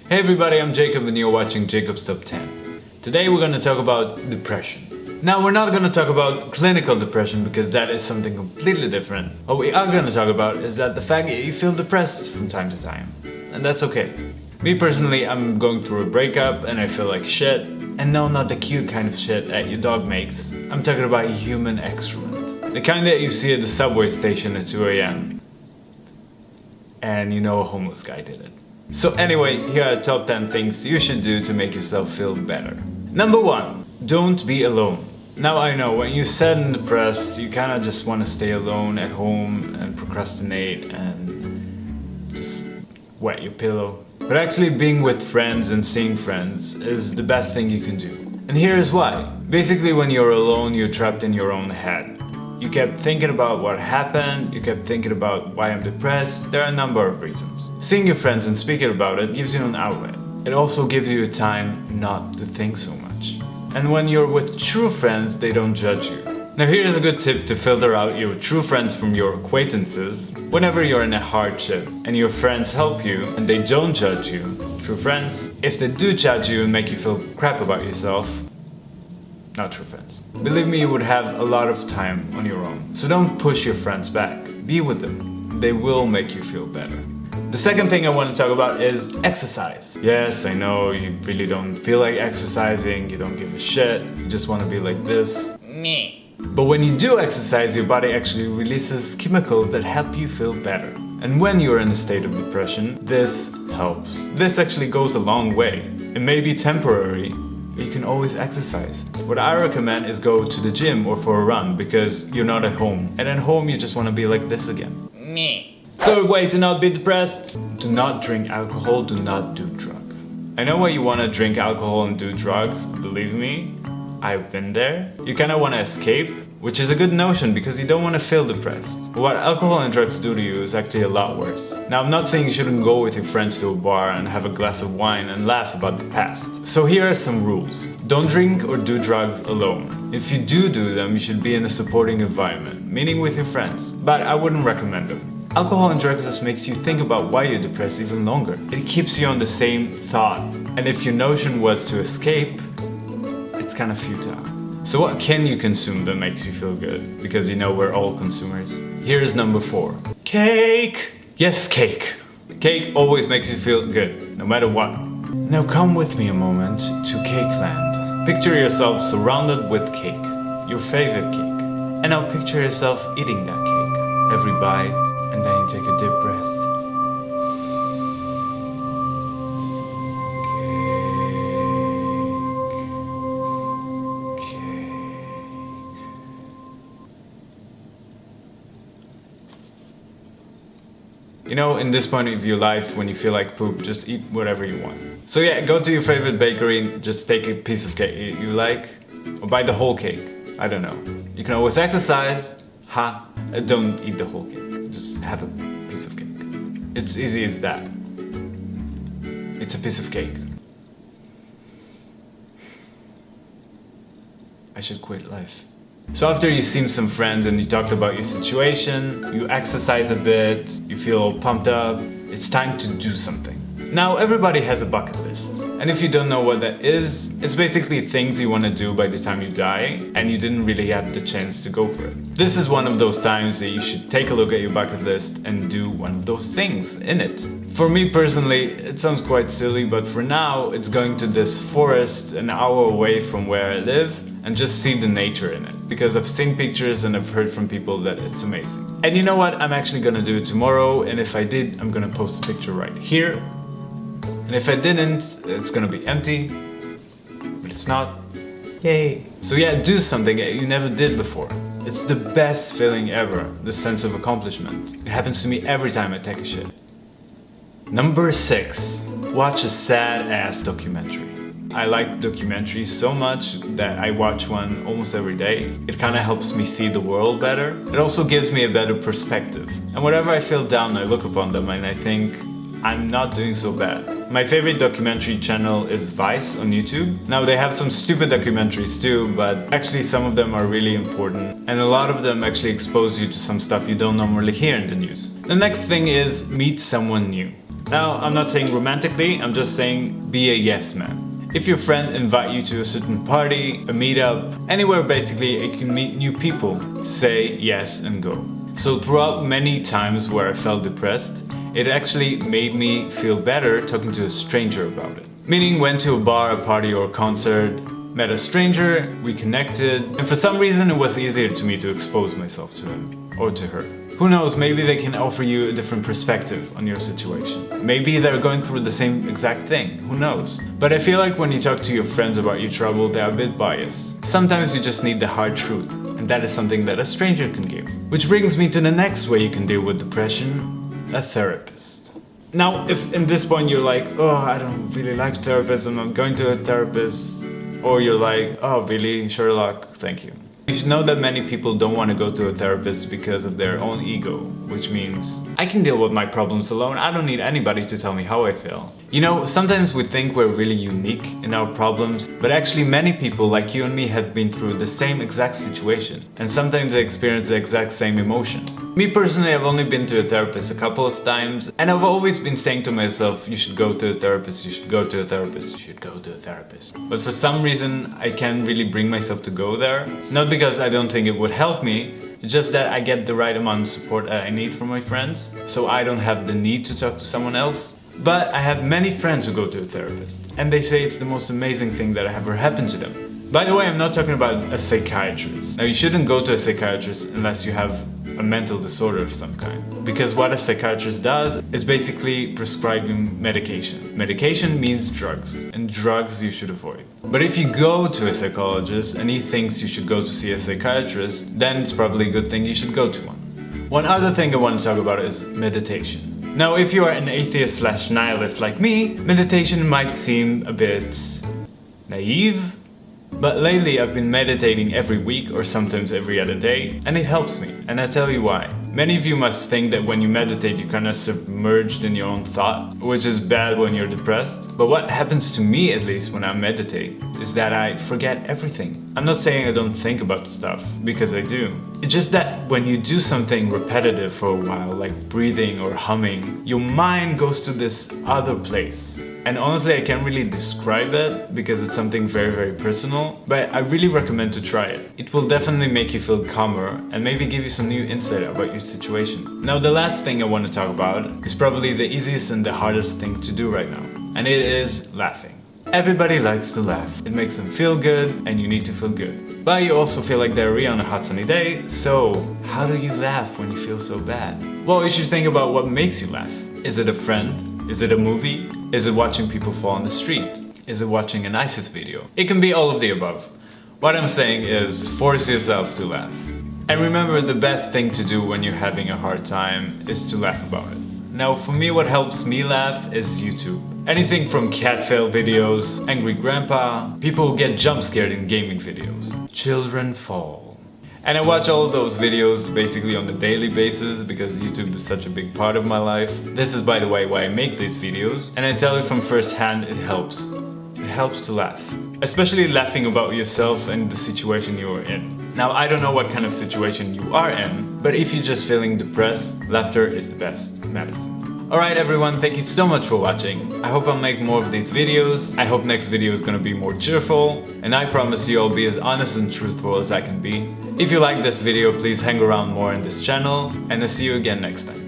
Hey everybody, I'm Jacob and you're watching Jacob's Top 10. Today we're going to talk about depression. Now we're not going to talk about clinical depression because that is something completely different. What we are going to talk about is that the fact that you feel depressed from time to time. And that's okay. Me personally, I'm going through a breakup and I feel like shit. And no, not the cute kind of shit that your dog makes. I'm talking about human excrement. The kind that you see at the subway station at 2 a.m. And you know a homeless guy did it. So anyway, here are top 10 things you should do to make yourself feel better. Number 1, don't be alone. Now I know, when you're sad and depressed, you kinda just wanna stay alone at home and procrastinate and just wet your pillow. But actually being with friends and seeing friends is the best thing you can do. And here's why. Basically when you're alone, you're trapped in your own head. You kept thinking about what happened, you kept thinking about why I'm depressed. There are a number of reasons. Seeing your friends and speaking about it gives you an outlet. It also gives you a time not to think so much. And when you're with true friends, they don't judge you. Now here's a good tip to filter out your true friends from your acquaintances. Whenever you're in a hardship and your friends help you and they don't judge you, true friends, if they do judge you and make you feel crap about yourself, not true friends. Believe me, you would have a lot of time on your own. So don't push your friends back. Be with them. They will make you feel better. The second thing I want to talk about is exercise. Yes, I know you really don't feel like exercising, you don't give a shit, you just want to be like this. But when you do exercise, your body actually releases chemicals that help you feel better. And when you're in a state of depression, this helps. This actually goes a long way. It may be temporary, but you can always exercise. What I recommend is go to the gym or for a run because you're not at home. And at home you just want to be like this again. Third way to not be depressed: do not drink alcohol, do not do drugs. I know why you want to drink alcohol and do drugs, believe me, I've been there. You kind of want to escape, which is a good notion because you don't want to feel depressed. But what alcohol and drugs do to you is actually a lot worse. Now I'm not saying you shouldn't go with your friends to a bar and have a glass of wine and laugh about the past. So here are some rules. Don't drink or do drugs alone. If you do them, you should be in a supporting environment, meaning with your friends. But I wouldn't recommend them. Alcohol and drugs just makes you think about why you're depressed even longer. It keeps you on the same thought. And if your notion was to escape, it's kind of futile. So what can you consume that makes you feel good? Because you know we're all consumers. Here's number 4. Cake! Yes, cake. Cake always makes you feel good, no matter what. Now come with me a moment to Cakeland. Picture yourself surrounded with cake, your favorite cake. And now picture yourself eating that cake. Every bite, and then you take a deep breath. You know, in this point of your life, when you feel like poop, just eat whatever you want. So yeah, go to your favorite bakery and just take a piece of cake you like, or buy the whole cake. I don't know. You can always exercise. Don't eat the whole cake. Just have a piece of cake. It's easy as that. It's a piece of cake. I should quit life. So after you've seen some friends and you talked about your situation, you exercise a bit, you feel pumped up, it's time to do something. Now everybody has a bucket list. And if you don't know what that is, it's basically things you want to do by the time you die and you didn't really have the chance to go for it. This is one of those times that you should take a look at your bucket list and do one of those things in it. For me personally, it sounds quite silly, but for now it's going to this forest an hour away from where I live and just see the nature in it. Because I've seen pictures and I've heard from people that it's amazing. And you know what? I'm actually gonna do it tomorrow, and if I did, I'm gonna post a picture right here. And if I didn't, it's gonna be empty, but it's not. Yay! So yeah, do something you never did before. It's the best feeling ever, the sense of accomplishment. It happens to me every time I take a shit. Number 6, watch a sad-ass documentary. I like documentaries so much that I watch one almost every day. It kind of helps me see the world better. It also gives me a better perspective. And whenever I feel down, I look upon them and I think, I'm not doing so bad. My favorite documentary channel is Vice on YouTube. Now they have some stupid documentaries too, but actually some of them are really important. And a lot of them actually expose you to some stuff you don't normally hear in the news. The next thing is meet someone new. Now, I'm not saying romantically, I'm just saying be a yes man. If your friend invite you to a certain party, a meetup, anywhere basically you can meet new people, say yes and go. So throughout many times where I felt depressed, it actually made me feel better talking to a stranger about it. Meaning went to a bar, a party or a concert, met a stranger, we connected, and for some reason it was easier to me to expose myself to him or to her. Who knows, maybe they can offer you a different perspective on your situation. Maybe they're going through the same exact thing, who knows? But I feel like when you talk to your friends about your trouble, they're a bit biased. Sometimes you just need the hard truth, and that is something that a stranger can give. Which brings me to the next way you can deal with depression, a therapist. Now, if in this point you're like, oh, I don't really like therapists, I'm not going to a therapist, or you're like, oh, really, Sherlock, thank you. You should know that many people don't want to go to a therapist because of their own ego, which means I can deal with my problems alone, I don't need anybody to tell me how I feel. You know, sometimes we think we're really unique in our problems, but actually many people like you and me have been through the same exact situation, and sometimes they experience the exact same emotion. Me personally, I've only been to a therapist a couple of times, and I've always been saying to myself, you should go to a therapist, you should go to a therapist, you should go to a therapist. But for some reason, I can't really bring myself to go there. Not because I don't think it would help me, it's just that I get the right amount of support that I need from my friends, so I don't have the need to talk to someone else. But I have many friends who go to a therapist, and they say it's the most amazing thing that ever happened to them. By the way, I'm not talking about a psychiatrist. Now, you shouldn't go to a psychiatrist unless you have a mental disorder of some kind. Because what a psychiatrist does is basically prescribing medication. Medication means drugs, and drugs you should avoid. But if you go to a psychologist and he thinks you should go to see a psychiatrist, then it's probably a good thing you should go to one. One other thing I want to talk about is meditation. Now, if you are an atheist/nihilist like me, meditation might seem a bit naive. But lately I've been meditating every week or sometimes every other day, and it helps me, and I'll tell you why. Many of you must think that when you meditate you're kind of submerged in your own thought, which is bad when you're depressed. But what happens to me, at least when I meditate, is that I forget everything. I'm not saying I don't think about stuff, because I do. It's just that when you do something repetitive for a while, like breathing or humming, your mind goes to this other place. And honestly, I can't really describe it because it's something very, very personal, but I really recommend to try it. It will definitely make you feel calmer and maybe give you some new insight about your situation. Now, the last thing I want to talk about is probably the easiest and the hardest thing to do right now, and it is laughing. Everybody likes to laugh. It makes them feel good, and you need to feel good. But you also feel like diarrhea on a hot sunny day, so how do you laugh when you feel so bad? Well, you should think about what makes you laugh. Is it a friend? Is it a movie? Is it watching people fall on the street? Is it watching an ISIS video? It can be all of the above. What I'm saying is force yourself to laugh. And remember, the best thing to do when you're having a hard time is to laugh about it. Now, for me, what helps me laugh is YouTube. Anything from cat fail videos, angry grandpa, people who get jump scared in gaming videos, children fall. And I watch all of those videos basically on a daily basis because YouTube is such a big part of my life. This is, by the way, why I make these videos. And I tell you from first hand, it helps. It helps to laugh. Especially laughing about yourself and the situation you are in. Now, I don't know what kind of situation you are in, but if you're just feeling depressed, laughter is the best medicine. Alright everyone, thank you so much for watching. I hope I'll make more of these videos. I hope next video is gonna be more cheerful. And I promise you I'll be as honest and truthful as I can be. If you like this video, please hang around more in this channel. And I'll see you again next time.